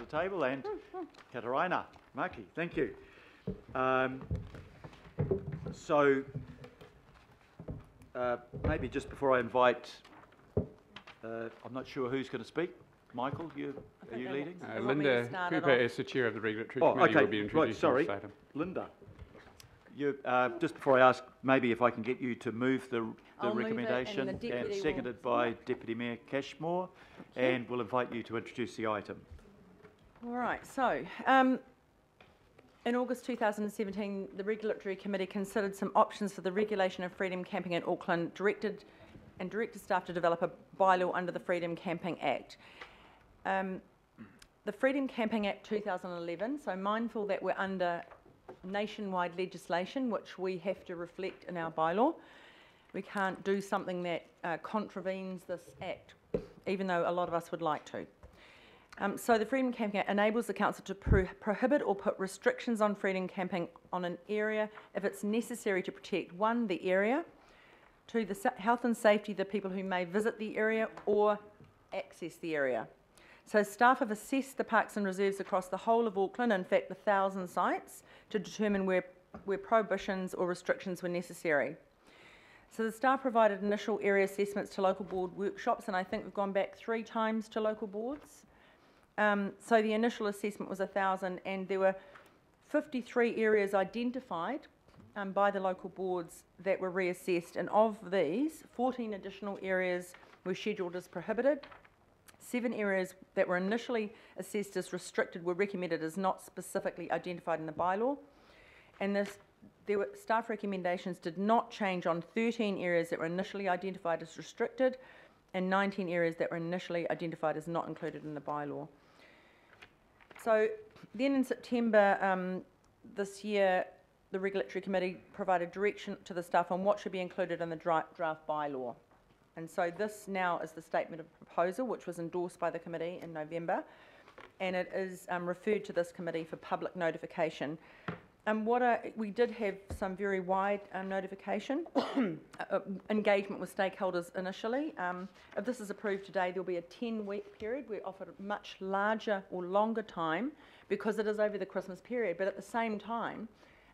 the table, and Kataraina Maki, thank you. Maybe just before I invite, I'm not sure who's going to speak. Michael, are you leading? Linda Cooper, as the chair of the regulatory committee, will be introducing this item. Linda. Just before I ask, maybe if I can get you to move the recommendation, and seconded by Deputy Mayor Cashmore, and we'll invite you to introduce the item. All right, so in August 2017, the Regulatory Committee considered some options for the regulation of freedom camping in Auckland, directed staff to develop a bylaw under the Freedom Camping Act. The Freedom Camping Act 2011, so mindful that we're under nationwide legislation which we have to reflect in our bylaw. We can't do something that contravenes this act, even though a lot of us would like to. So the Freedom Camping Act enables the council to prohibit or put restrictions on freedom camping on an area if it's necessary to protect, 1, the area, 2, the health and safety of the people who may visit the area or access the area. So staff have assessed the parks and reserves across the whole of Auckland, in fact 1,000 sites, to determine where prohibitions or restrictions were necessary. So the staff provided initial area assessments to local board workshops, and I think we've gone back 3 times to local boards. So the initial assessment was 1,000, and there were 53 areas identified by the local boards that were reassessed, and of these, 14 additional areas were scheduled as prohibited. 7 areas that were initially assessed as restricted were recommended as not specifically identified in the bylaw, and staff recommendations did not change on 13 areas that were initially identified as restricted and 19 areas that were initially identified as not included in the bylaw. So then in September this year, the Regulatory Committee provided direction to the staff on what should be included in the draft bylaw. And so this now is the statement of proposal, which was endorsed by the committee in November, and it is referred to this committee for public notification. We did have some very wide notification, engagement with stakeholders initially. If this is approved today, there'll be a 10-week period. We offered a much larger or longer time because it is over the Christmas period, but at the same time,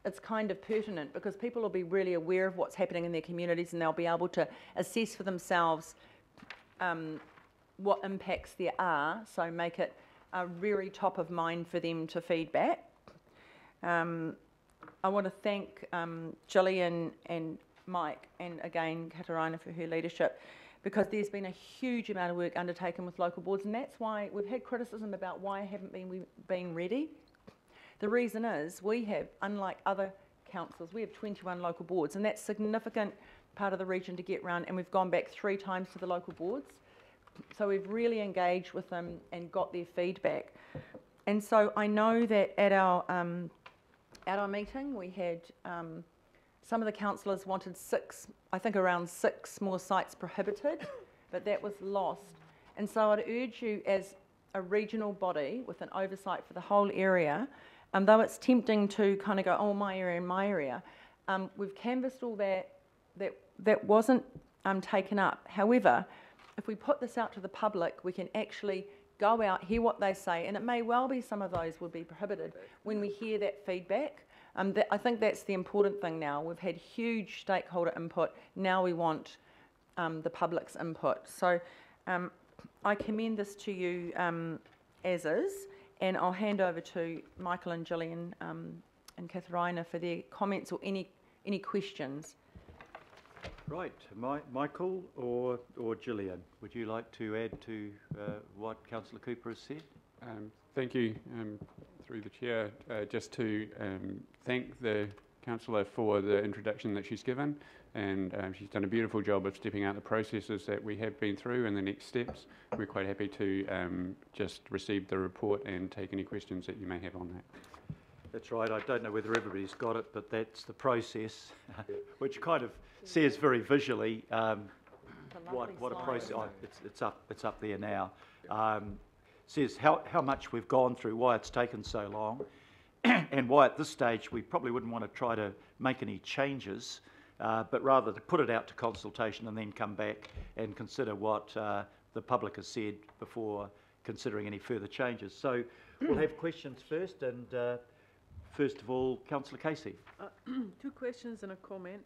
it's kind of pertinent because people will be really aware of what's happening in their communities, and they'll be able to assess for themselves what impacts there are, so make it really top of mind for them to feed back. I want to thank Gillian and Mike, and again Kataraina, for her leadership, because there's been a huge amount of work undertaken with local boards, and that's why we've had criticism about why haven't we been ready. The reason is we have, unlike other councils, we have 21 local boards, and that's a significant part of the region to get round, and we've gone back 3 times to the local boards. So we've really engaged with them and got their feedback. And so I know that at our meeting we had some of the councillors wanted 6, I think around 6 more sites prohibited, but that was lost. And so I'd urge you as a regional body with an oversight for the whole area, though it's tempting to kind of go, oh, my area, we've canvassed all that wasn't taken up. However, if we put this out to the public, we can actually go out, hear what they say, and it may well be some of those would be prohibited when we hear that feedback. I think that's the important thing now. We've had huge stakeholder input. Now we want the public's input. So I commend this to you as is, and I'll hand over to Michael and Gillian and Kataraina for their comments or any questions. Right, Michael or Gillian, would you like to add to what Councillor Cooper has said? Thank you, through the chair, just to thank the councillor for the introduction that she's given, and she's done a beautiful job of stepping out the processes that we have been through and the next steps. We're quite happy to just receive the report and take any questions that you may have on that. That's right. I don't know whether everybody's got it, but that's the process, which kind of says very visually what a process. Oh, it's up there now. Says how much we've gone through, why it's taken so long, and why at this stage we probably wouldn't want to try to make any changes, but rather to put it out to consultation and then come back and consider what the public has said before considering any further changes. So we'll have questions first, and first of all, Councillor Casey. Two questions and a comment.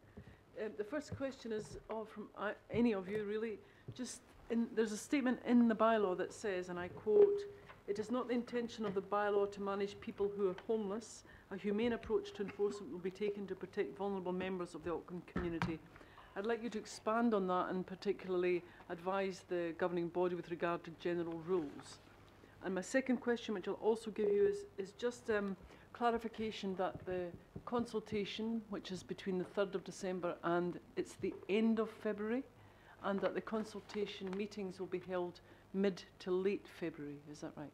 The first question is from any of you, really. There's a statement in the bylaw that says, and I quote, "It is not the intention of the bylaw to manage people who are homeless. A humane approach to enforcement will be taken to protect vulnerable members of the Auckland community." I'd like you to expand on that and particularly advise the governing body with regard to general rules. And my second question, which I'll also give you, is just clarification that the consultation, which is between the 3rd of December and it's the end of February, and that the consultation meetings will be held mid to late February. Is that right?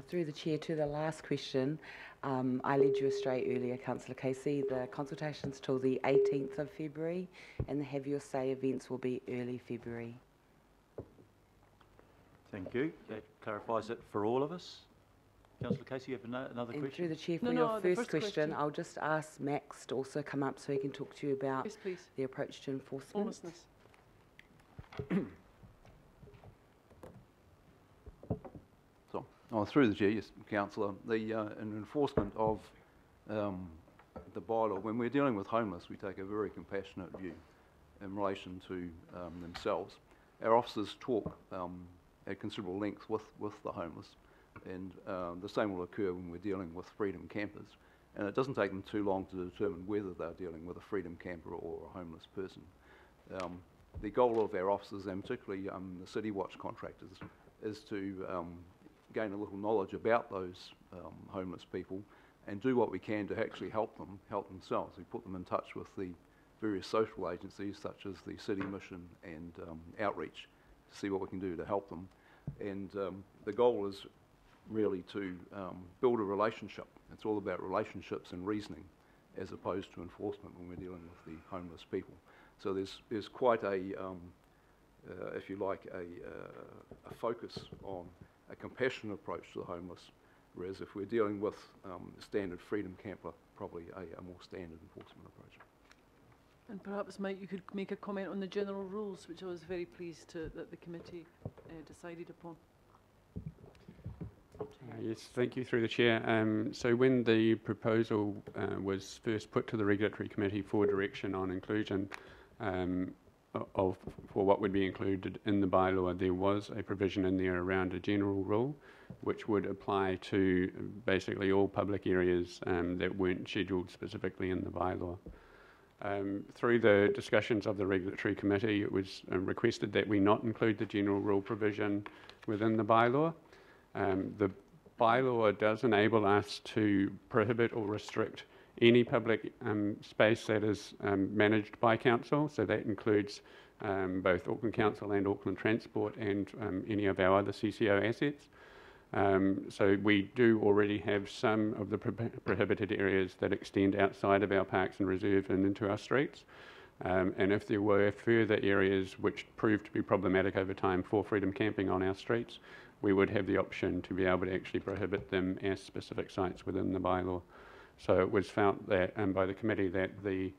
Through the Chair, to the last question, I led you astray earlier, Councillor Casey. The consultation's till the 18th of February, and the Have Your Say events will be early February. Thank you. That clarifies it for all of us. Councillor Casey, you have another And question? through the Chair, for No, your the first question, I'll just ask Max to also come up so he can talk to you about Yes, please. the approach to enforcement. Homelessness. Through the Chair, yes, Councillor, in enforcement of the bylaw, when we're dealing with homeless, we take a very compassionate view in relation to themselves. Our officers talk at considerable length with the homeless, and the same will occur when we're dealing with freedom campers. And it doesn't take them too long to determine whether they're dealing with a freedom camper or a homeless person. The goal of our officers, and particularly the City Watch contractors, is to gain a little knowledge about those homeless people and do what we can to actually help themselves. We put them in touch with the various social agencies such as the City Mission and Outreach to see what we can do to help them. And the goal is really to build a relationship. It's all about relationships and reasoning as opposed to enforcement when we're dealing with the homeless people. So there's quite a, if you like, a focus on a compassionate approach to the homeless, whereas if we're dealing with standard freedom camper, probably a more standard enforcement approach. And perhaps, Mike, you could make a comment on the general rules, which I was very pleased that the committee decided upon. Yes, thank you through the Chair. So when the proposal was first put to the Regulatory Committee for direction on inclusion for what would be included in the bylaw, there was a provision in there around a general rule which would apply to basically all public areas that weren't scheduled specifically in the bylaw. Through the discussions of the Regulatory Committee, it was requested that we not include the general rule provision within the bylaw. The bylaw does enable us to prohibit or restrict any public space that is managed by council, so that includes both Auckland Council and Auckland Transport and any of our other CCO assets. So we do already have some of the prohibited areas that extend outside of our parks and reserve and into our streets. And if there were further areas which proved to be problematic over time for freedom camping on our streets, we would have the option to be able to actually prohibit them as specific sites within the bylaw. So it was found that by the committee that the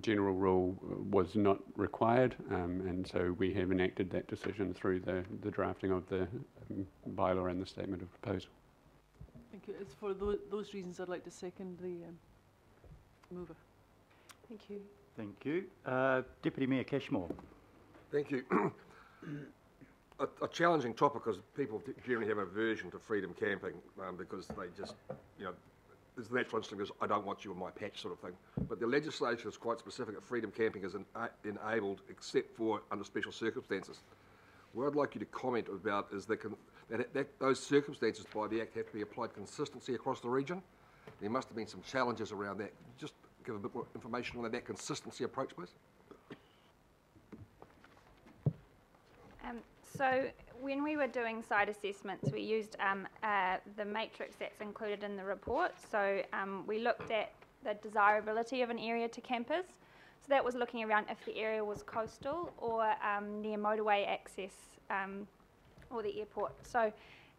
general rule was not required, and so we have enacted that decision through the drafting of the bylaw and the statement of proposal. Thank you. It's for those reasons I'd like to second the mover. Thank you. Thank you. Deputy Mayor Cashmore. Thank you. A challenging topic because people generally have aversion to freedom camping because they just, there's the natural instinct is, I don't want you in my patch sort of thing. But the legislation is quite specific that freedom camping is enabled except for under special circumstances. What I'd like you to comment about is that those circumstances by the Act have to be applied consistency across the region. There must have been some challenges around that. Just give a bit more information on that consistency approach, please. So when we were doing site assessments, we used the matrix that's included in the report. So we looked at the desirability of an area to campers. So that was looking around if the area was coastal or near motorway access or the airport. So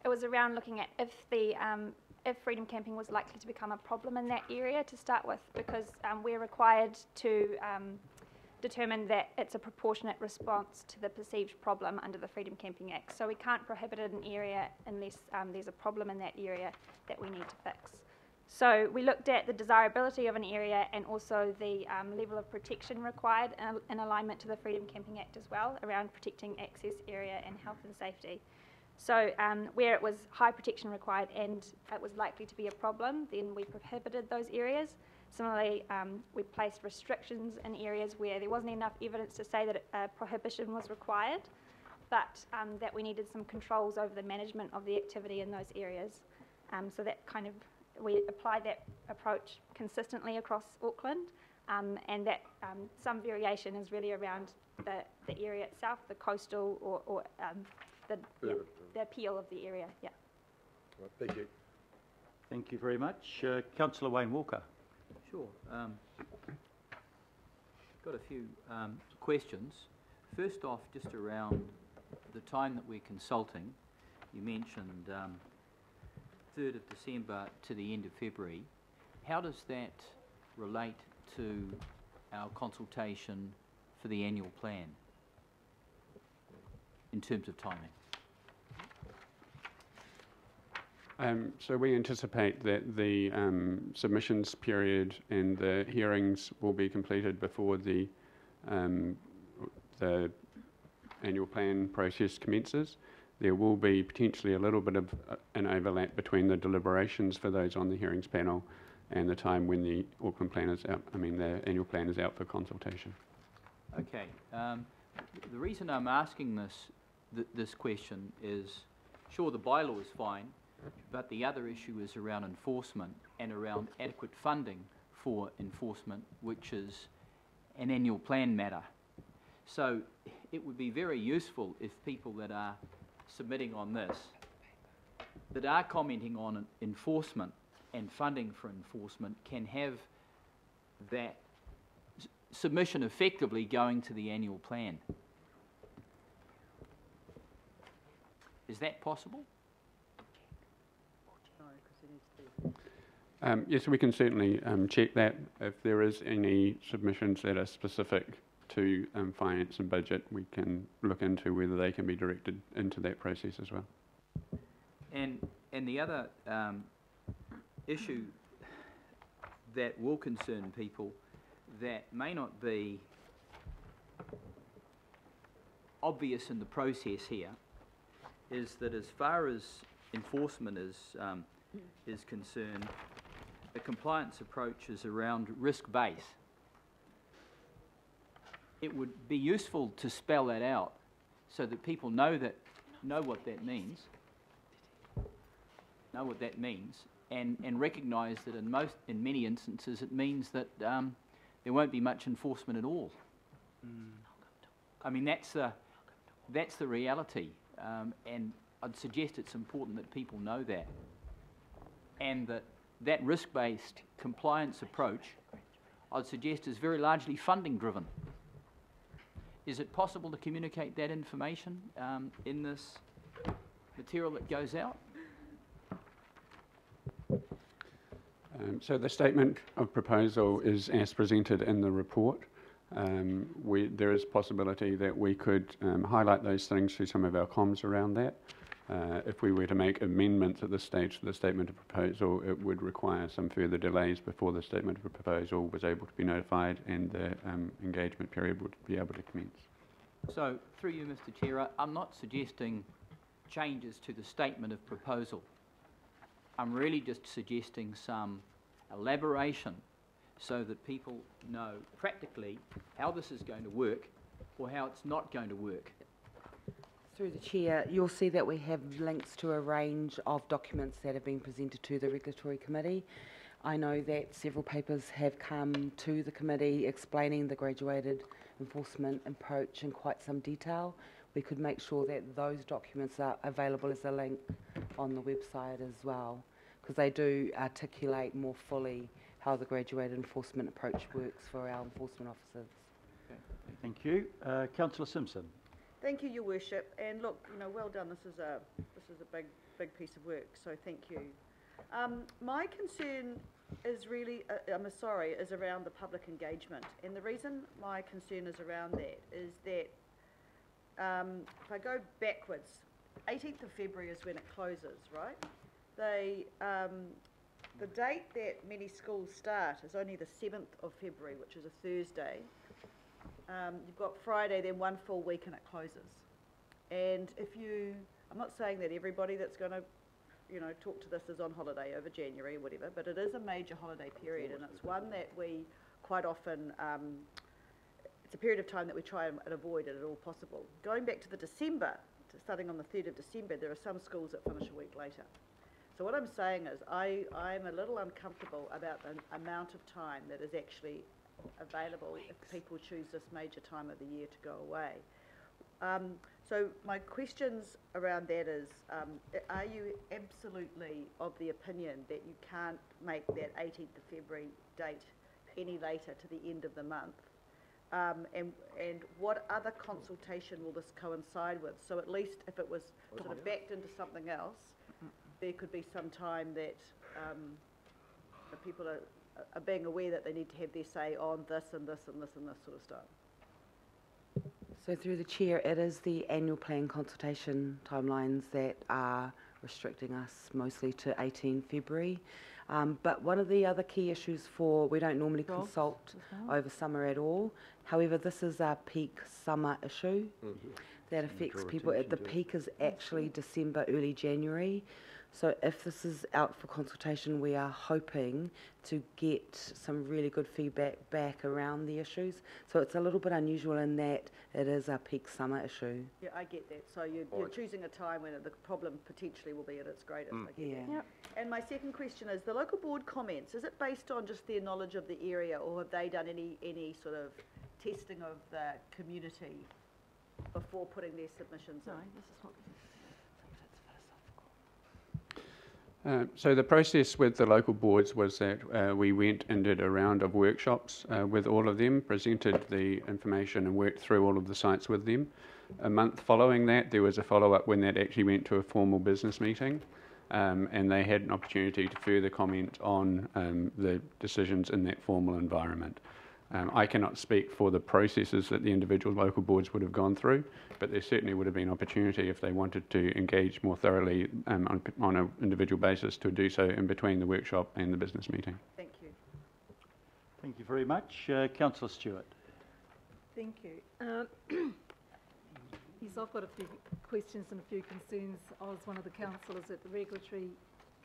it was around looking at if freedom camping was likely to become a problem in that area to start with, because we're required to determined that it's a proportionate response to the perceived problem under the Freedom Camping Act. So we can't prohibit an area unless there's a problem in that area that we need to fix. So we looked at the desirability of an area and also the level of protection required in alignment to the Freedom Camping Act as well, around protecting access area and health and safety. So where it was high protection required and it was likely to be a problem, then we prohibited those areas. Similarly, we placed restrictions in areas where there wasn't enough evidence to say that a prohibition was required, but that we needed some controls over the management of the activity in those areas. So that kind of, we applied that approach consistently across Auckland, and that some variation is really around the area itself, the coastal or the appeal of the area. Yeah. Right, thank you. Thank you very much. Councillor Wayne Walker. Sure. Got a few questions. First off, just around the time that we're consulting, you mentioned 3rd of December to the end of February. How does that relate to our consultation for the annual plan in terms of timing? So we anticipate that the submissions period and the hearings will be completed before the annual plan process commences. There will be potentially a little bit of an overlap between the deliberations for those on the hearings panel and the time when the Auckland plan is out. The annual plan is out for consultation. Okay. The reason I'm asking this question is, sure, the bylaw is fine, but the other issue is around enforcement and around adequate funding for enforcement, which is an annual plan matter. So it would be very useful if people that are submitting on this, that are commenting on enforcement and funding for enforcement, can have that submission effectively going to the annual plan. Is that possible? Yes, we can certainly check that. If there is any submissions that are specific to finance and budget, we can look into whether they can be directed into that process as well. And the other issue that will concern people that may not be obvious in the process here is that as far as enforcement is concerned, the compliance approach is around risk base. It would be useful to spell that out so that people know what that means, and recognise that in many instances it means that there won't be much enforcement at all. That's the reality, and I'd suggest it's important that people know that, and that risk-based compliance approach, I'd suggest, is very largely funding driven. Is it possible to communicate that information in this material that goes out? So the statement of proposal is as presented in the report. There is possibility that we could highlight those things through some of our comms around that. If we were to make amendments at this stage to the statement of proposal, it would require some further delays before the statement of proposal was able to be notified and the engagement period would be able to commence. So, through you, Mr. Chair, I'm not suggesting changes to the statement of proposal. I'm really just suggesting some elaboration so that people know practically how this is going to work or how it's not going to work. Through the Chair, you'll see that we have links to a range of documents that have been presented to the Regulatory Committee. I know that several papers have come to the committee explaining the graduated enforcement approach in quite some detail. We could make sure that those documents are available as a link on the website as well, because they do articulate more fully how the graduated enforcement approach works for our enforcement officers. Okay. Thank you. Councillor Simpson. Thank you, Your Worship, and look, well done. This is a big piece of work, so thank you. My concern is really, I'm sorry, is around the public engagement. And the reason my concern is around that is that if I go backwards, 18th of February is when it closes, right? The date that many schools start is only the 7th of February, which is a Thursday. You've got Friday, then one full week and it closes. And I'm not saying that everybody that's going to, talk to this is on holiday over January or whatever, but it is a major holiday period, and it's one that we quite often, it's a period of time that we try and avoid it at all possible. Going back to the December, starting on the 3rd of December, there are some schools that finish a week later. So what I'm saying is I'm a little uncomfortable about the amount of time that is actually available if people choose this major time of the year to go away. So my questions around that is, are you absolutely of the opinion that you can't make that 18th of February date any later to the end of the month? And what other consultation will this coincide with? So at least if it was sort of backed into something else, there could be some time that the people are being aware that they need to have their say on this and this and this and this sort of stuff. So through the chair, it is the annual plan consultation timelines that are restricting us mostly to 18 February. But one of the other key issues we don't normally consult over summer at all. However, this is our peak summer issue that affects people. The peak is actually December, early January. So if this is out for consultation, we are hoping to get some really good feedback back around the issues. So it's a little bit unusual in that it is our peak summer issue. Yeah, I get that. So you're choosing a time when the problem potentially will be at its greatest. I get that. Yep. And my second question is, the local board comments, is it based on just their knowledge of the area, or have they done any sort of testing of the community before putting their submissions in? So the process with the local boards was that we went and did a round of workshops with all of them, presented the information and worked through all of the sites with them. A month following that, there was a follow-up when that actually went to a formal business meeting, and they had an opportunity to further comment on the decisions in that formal environment. I cannot speak for the processes that the individual local boards would have gone through, but there certainly would have been opportunity if they wanted to engage more thoroughly on an individual basis to do so in between the workshop and the business meeting. Thank you. Thank you very much. Councillor Stewart. Thank you. Yes, I've got a few questions and a few concerns. I was one of the councillors at the Regulatory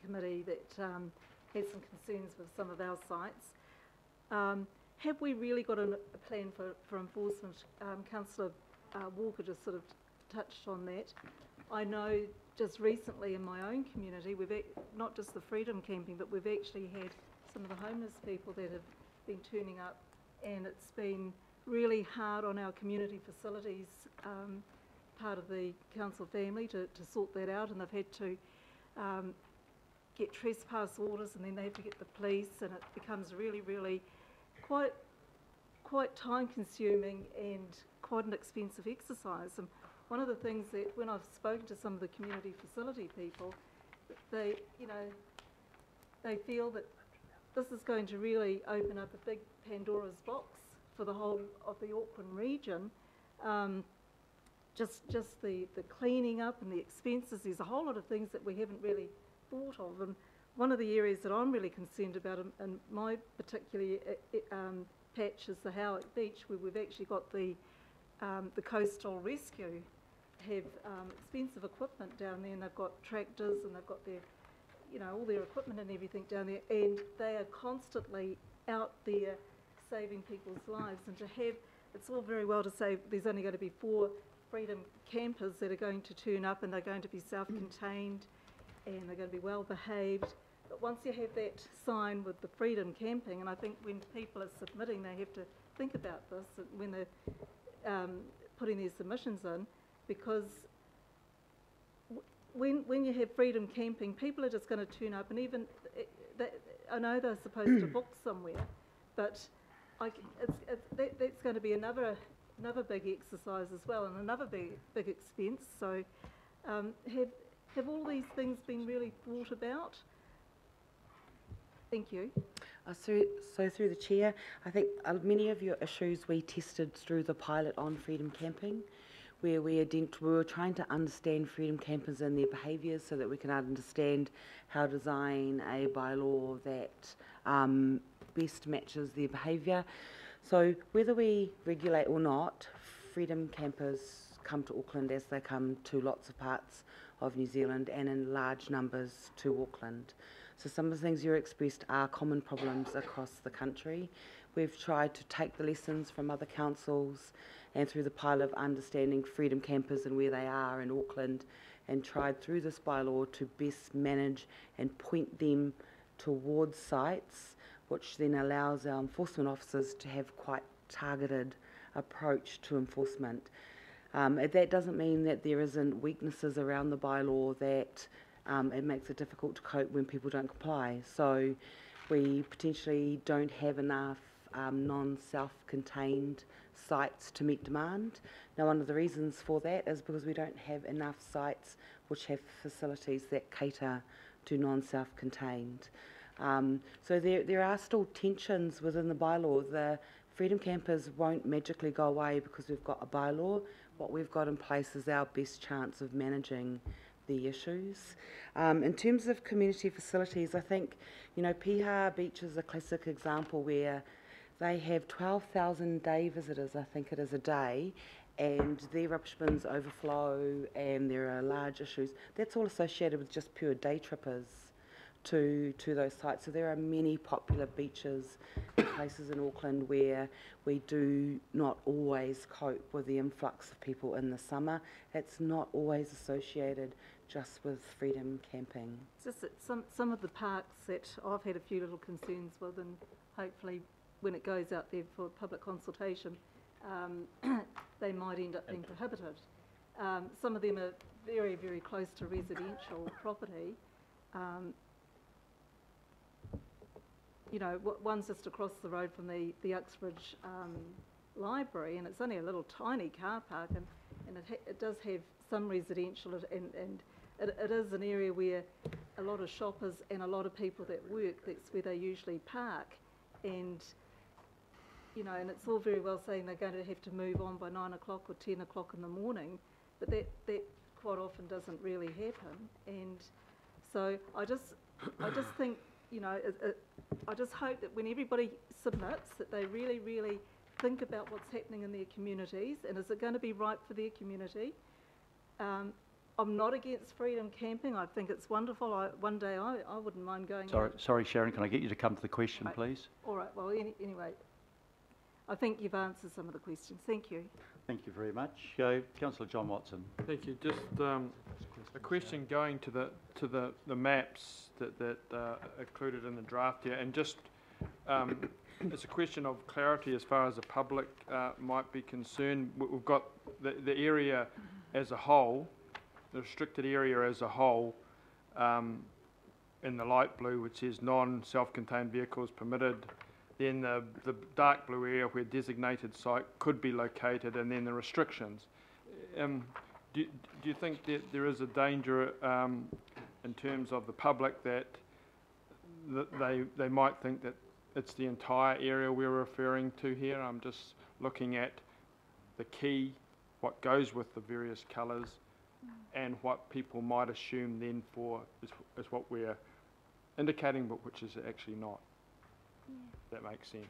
Committee that had some concerns with some of our sites. Have we really got a plan for enforcement? Councillor Walker just sort of touched on that. I know just recently in my own community, we've not just the freedom camping, but we've actually had some of the homeless people that have been turning up, and it's been really hard on our community facilities, part of the council family, to sort that out, and they've had to get trespass orders, and then they have to get the police, and it becomes really, really quite time-consuming and quite an expensive exercise. And one of the things that, when I've spoken to some of the community facility people, they feel that this is going to really open up a big Pandora's box for the whole of the Auckland region. Just the cleaning up and the expenses. There's a whole lot of things that we haven't really thought of. And one of the areas that I'm really concerned about in my particular patch is the Howick Beach, where we've actually got the Coastal Rescue have expensive equipment down there, and they've got tractors and they've got their, all their equipment and everything down there, and they are constantly out there saving people's lives. And to have, it's all very well to say there's only going to be 4 freedom campers that are going to turn up, and they're going to be self-contained and they're going to be well behaved. But once you have that sign with the freedom camping, and I think when people are submitting, they have to think about this when they're putting their submissions in, because when you have freedom camping, people are just going to turn up, and even I know they're supposed to book somewhere, but that's going to be another big exercise as well, and another big expense. So have all these things been really thought about? Thank you. Through the chair, I think many of your issues we tested through the pilot on freedom camping, where we were trying to understand freedom campers and their behaviours so that we can understand how to design a bylaw that best matches their behaviour. So whether we regulate or not, freedom campers come to Auckland as they come to lots of parts of New Zealand and in large numbers to Auckland. So some of the things you expressed are common problems across the country. We've tried to take the lessons from other councils and through the pilot of understanding freedom campers and where they are in Auckland, and tried through this bylaw to best manage and point them towards sites, which then allows our enforcement officers to have quite targeted approach to enforcement. That doesn't mean that there isn't weaknesses around the bylaw that it makes it difficult to cope when people don't comply. So we potentially don't have enough non-self-contained sites to meet demand. Now, one of the reasons for that is because we don't have enough sites which have facilities that cater to non-self-contained. So there are still tensions within the bylaw. The freedom campers won't magically go away because we've got a bylaw. What we've got in place is our best chance of managing the issues. In terms of community facilities, I think, Piha Beach is a classic example where they have 12,000 day visitors, I think it is a day, and their rubbish bins overflow and there are large issues. That's all associated with just pure day trippers to those sites. So there are many popular beaches and places in Auckland where we do not always cope with the influx of people in the summer. It's not always associated just with freedom camping. It's just that some of the parks that I've had a few little concerns with, and hopefully when it goes out there for public consultation, they might end up being prohibited. Some of them are very, very close to residential property. One's just across the road from the Uxbridge Library, and it's only a little tiny car park, and it does have some residential, and it is an area where a lot of shoppers and a lot of people that work, that's where they usually park, and and it's all very well saying they're going to have to move on by 9 o'clock or 10 o'clock in the morning, but that quite often doesn't really happen. And so I just think, I just hope that when everybody submits, that they really, really think about what's happening in their communities, and is it going to be right for their community. I'm not against freedom camping. I think it's wonderful. One day I wouldn't mind going out. Sorry, Sharon, can I get you to come to the question, please? All right, well, anyway, I think you've answered some of the questions. Thank you. Thank you very much. Councillor John Watson. Thank you. Just a question going to the maps that are included in the draft here, and just it's a question of clarity as far as the public might be concerned. We've got the area as a whole, the restricted area as a whole, in the light blue, which says non-self-contained vehicles permitted. Then the dark blue area where designated site could be located, and then the restrictions. Do you think that there is a danger in terms of the public that they might think that it's the entire area we're referring to here? I'm just looking at the key, what goes with the various colours, and what people might assume then is what we're indicating, but which is actually not. That makes sense.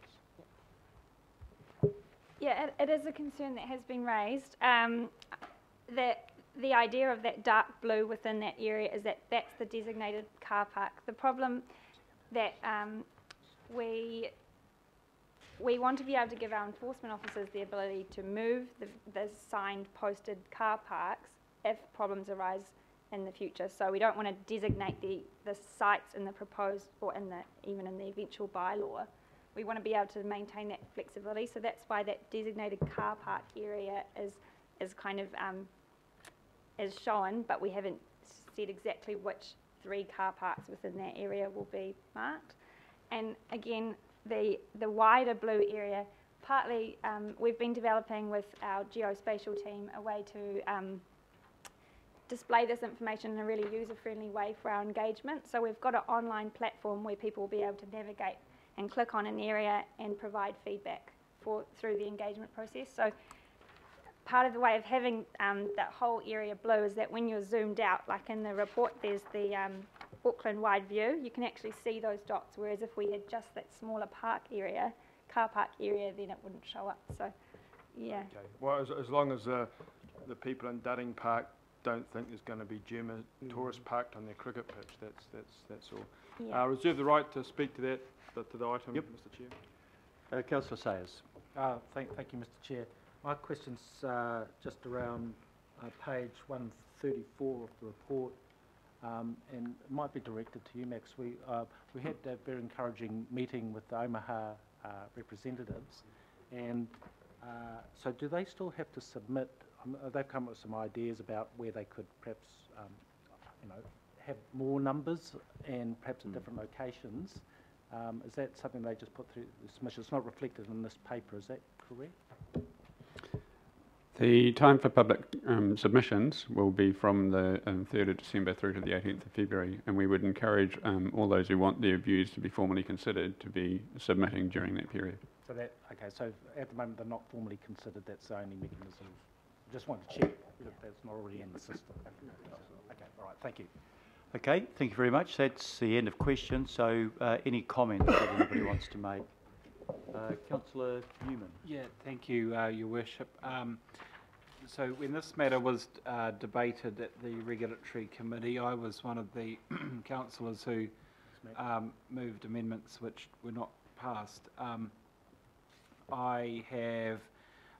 Yeah, it is a concern that has been raised. That the idea of that dark blue within that area is that that's the designated car park. The problem that we want to be able to give our enforcement officers the ability to move the signed posted car parks if problems arise in the future. So we don't want to designate the sites in the proposed or even in the eventual bylaw. We want to be able to maintain that flexibility. So that's why that designated car park area is kind of is shown, but we haven't said exactly which 3 car parks within that area will be marked. And again, the wider blue area, partly we've been developing with our geospatial team a way to display this information in a really user-friendly way for our engagement. So we've got an online platform where people will be able to navigate and click on an area and provide feedback through the engagement process. So part of the way of having that whole area blue is that when you're zoomed out, like in the report, there's the Auckland-wide view, you can actually see those dots, whereas if we had just that smaller car park area, then it wouldn't show up. So, yeah. Okay. Well, as long as the people in Dudding Park don't think there's going to be tourists parked on their cricket pitch, that's all. Yeah. Reserve the right to speak to that, to the item, Yep. Mr. Chair. Councillor Sayers. Thank you, Mr. Chair. My question's just around page 134 of the report, and it might be directed to you, Max. We had a very encouraging meeting with the Omaha representatives, and so do they still have to submit? They've come up with some ideas about where they could perhaps, have more numbers and perhaps at different locations. Is that something they just put through the submission? It's not reflected in this paper, is that correct? The time for public submissions will be from the 3rd of December through to the 18th of February, and we would encourage all those who want their views to be formally considered to be submitting during that period. So so at the moment they're not formally considered, that's the only mechanism. Just wanted to check if that's not already in the system. Okay, all right, thank you. Okay, thank you very much. That's the end of questions. So any comments that anybody wants to make? Councillor Newman. Yeah, thank you, Your Worship. So when this matter was debated at the Regulatory Committee, I was one of the councillors who moved amendments which were not passed. I have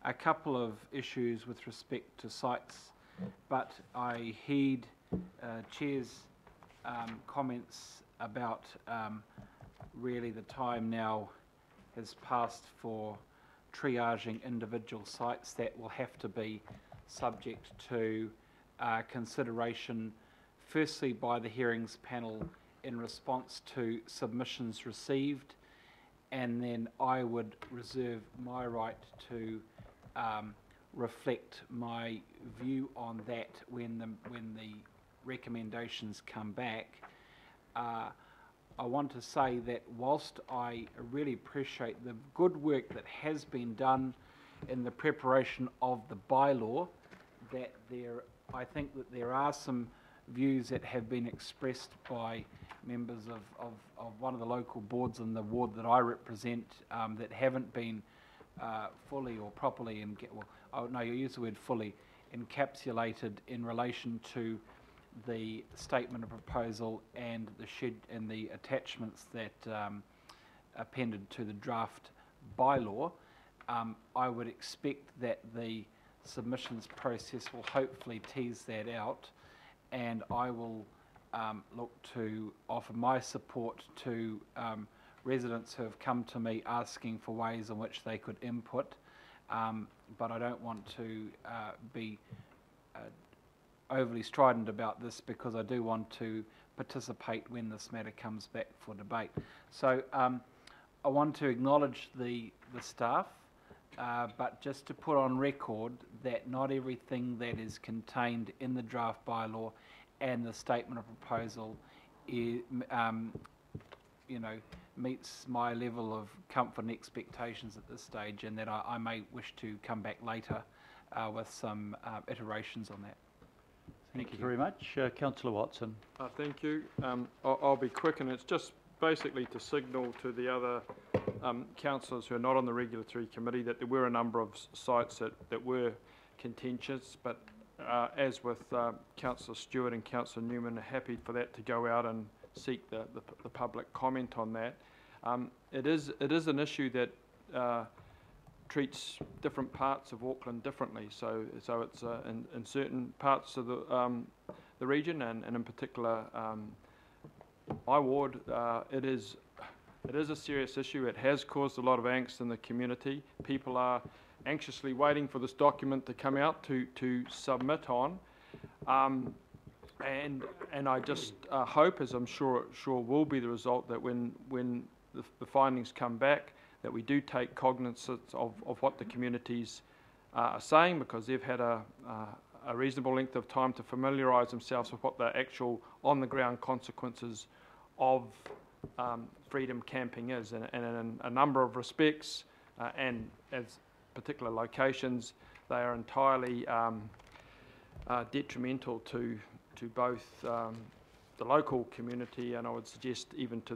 a couple of issues with respect to sites, but I heed Chair's comments about really the time now has passed for triaging individual sites that will have to be subject to consideration, firstly by the hearings panel in response to submissions received, and then I would reserve my right to reflect my view on that when the recommendations come back. I want to say that whilst I really appreciate the good work that has been done in the preparation of the bylaw, that I think that there are some views that have been expressed by members of one of the local boards in the ward that I represent that haven't been fully or properly, you use the word fully, encapsulated in relation to the statement of proposal and the attachments that appended to the draft bylaw. I would expect that the submissions process will hopefully tease that out, and I will look to offer my support to residents who have come to me asking for ways in which they could input, but I don't want to be overly strident about this, because I do want to participate when this matter comes back for debate. So I want to acknowledge the staff, but just to put on record that not everything that is contained in the draft bylaw and the statement of proposal is, meets my level of comfort and expectations at this stage, and that I may wish to come back later with some iterations on that. Thank you very much. Councillor Watson. Thank you. I'll be quick, and it's just basically to signal to the other councillors who are not on the Regulatory Committee that there were a number of sites that were contentious, but as with Councillor Stewart and Councillor Newman, happy for that to go out and seek the public comment on that. It is an issue that treats different parts of Auckland differently. So it's in certain parts of the region, and in particular my ward, it is a serious issue. It has caused a lot of angst in the community. People are anxiously waiting for this document to come out to submit on, and I just hope, as I'm sure will be the result, that when the findings come back, that we do take cognizance of what the communities are saying, because they've had a reasonable length of time to familiarise themselves with what the actual on-the-ground consequences of freedom camping is, and in a number of respects, and as particular locations, they are entirely detrimental to both the local community, and I would suggest even to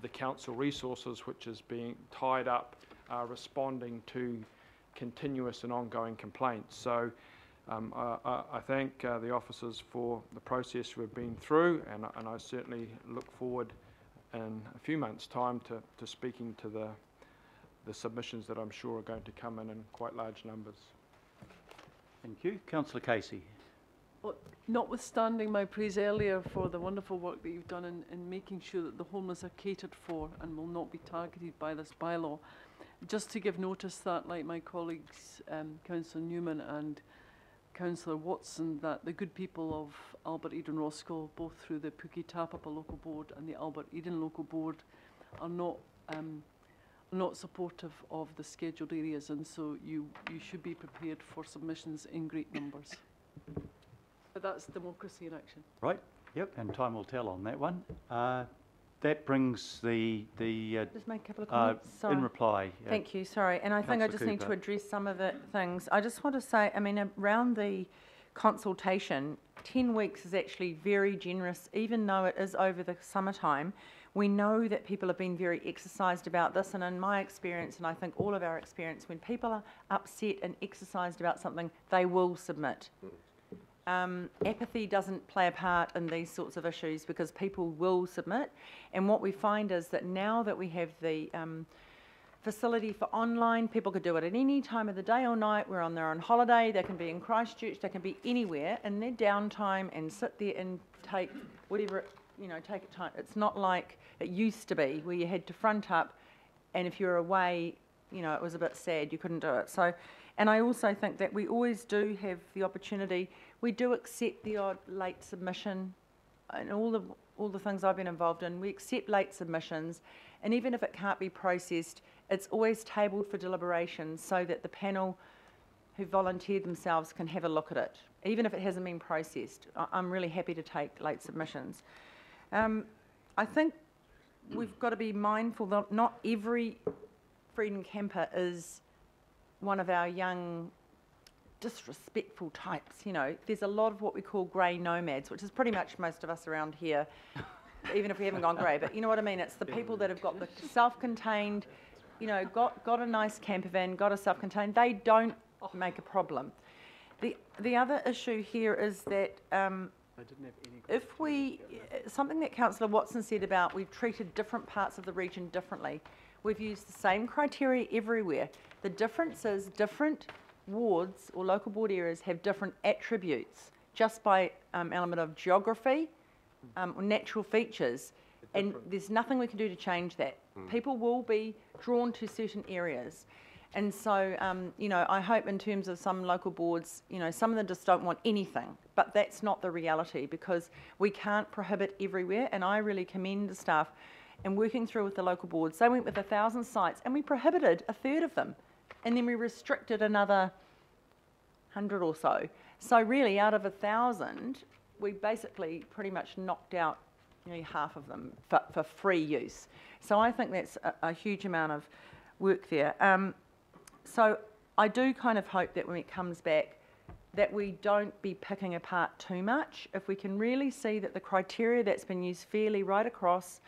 the council resources, which is being tied up responding to continuous and ongoing complaints. So I thank the officers for the process we've been through, and I certainly look forward in a few months' time to speaking to the submissions that I'm sure are going to come in quite large numbers. Thank you. Councillor Casey. Well, notwithstanding my praise earlier for the wonderful work that you've done in making sure that the homeless are catered for and will not be targeted by this bylaw, just to give notice that, like my colleagues, Councillor Newman and Councillor Watson, that the good people of Albert Eden Roscoe, both through the Puki Tapapa Local Board and the Albert Eden Local Board, are not supportive of the scheduled areas, and so you should be prepared for submissions in great numbers. But that's democracy in action. Right. Yep. And time will tell on that one. That brings the just make a couple of comments. in reply. Thank you. Sorry, and I think I just need to address some of the things. I just want to say, I mean, around the consultation, 10 weeks is actually very generous, even though it is over the summertime. We know that people have been very exercised about this, and in my experience, and I think all of our experience, when people are upset and exercised about something, they will submit. Apathy doesn't play a part in these sorts of issues because people will submit, and what we find is that now that we have the facility for online, people could do it at any time of the day or night. They're on holiday, they can be in Christchurch, they can be anywhere in their downtime and sit there and take whatever, take it time. It's not like it used to be where you had to front up, and if you're away, it was a bit sad, you couldn't do it. So, and I also think that we always do have the opportunity. We do accept the odd late submission, and all the things I've been involved in, we accept late submissions, and even if it can't be processed, it's always tabled for deliberation so that the panel who volunteered themselves can have a look at it, even if it hasn't been processed. I'm really happy to take late submissions. I think we've got to be mindful that not every freedom camper is one of our young disrespectful types. There's a lot of what we call grey nomads, which is pretty much most of us around here, even if we haven't gone grey, but you know what I mean? It's the people that have got the self-contained, got a nice camper van, got a self-contained, they don't make a problem. The other issue here is that if something that Councillor Watson said about we've treated different parts of the region differently, we've used the same criteria everywhere. The difference is different wards or local board areas have different attributes just by element of geography or natural features, and there's nothing we can do to change that. People will be drawn to certain areas, and so I hope in terms of some local boards, some of them just don't want anything, but that's not the reality because we can't prohibit everywhere, and I really commend the staff and working through with the local boards. They went with 1,000 sites and we prohibited a third of them, and then we restricted another 100 or so. So really, out of 1,000, we basically pretty much knocked out half of them for free use. So I think that's a huge amount of work there. So I do kind of hope that when it comes back, that we don't be picking apart too much. If we can really see that the criteria that's been used fairly right across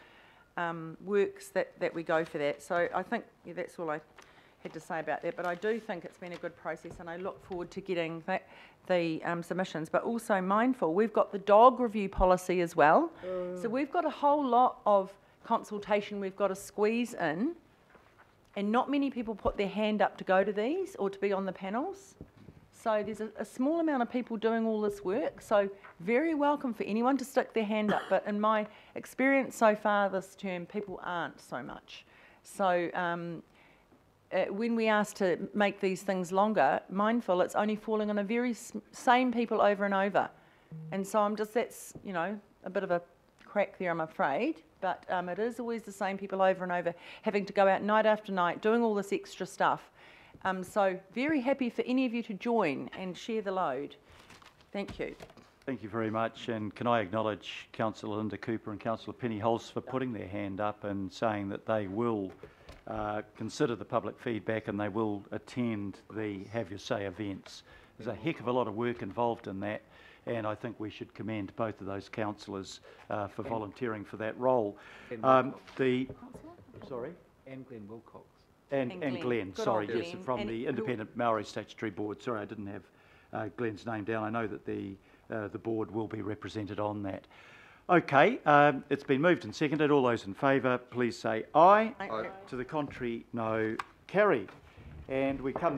works, that we go for that. So I think that's all I had to say about that, but I do think it's been a good process, and I look forward to getting the submissions, but also mindful, we've got the dog review policy as well, so we've got a whole lot of consultation we've got to squeeze in, and not many people put their hand up to go to these or to be on the panels, so there's a small amount of people doing all this work, so very welcome for anyone to stick their hand up, but in my experience so far this term, people aren't so much. So when we ask to make these things longer, mindful, it's only falling on the very same people over and over. And so that's, a bit of a crack there, I'm afraid. But it is always the same people over and over, having to go out night after night, doing all this extra stuff. So very happy for any of you to join and share the load. Thank you. Thank you very much, and can I acknowledge Councillor Linda Cooper and Councillor Penny Holst for putting their hand up and saying that they will consider the public feedback and they will attend the Have Your Say events. There's a heck of a lot of work involved in that, and I think we should commend both of those councillors for volunteering for that role. Sorry? And Glenn Wilcox. And Glenn. Glenn, Good sorry, old yes, Glenn. from And the who- Independent Maori Statutory Board. Sorry, I didn't have Glenn's name down. I know that the board will be represented on that. Okay, it's been moved and seconded. All those in favour, please say aye. Aye. To the contrary, no. Carried. And we come now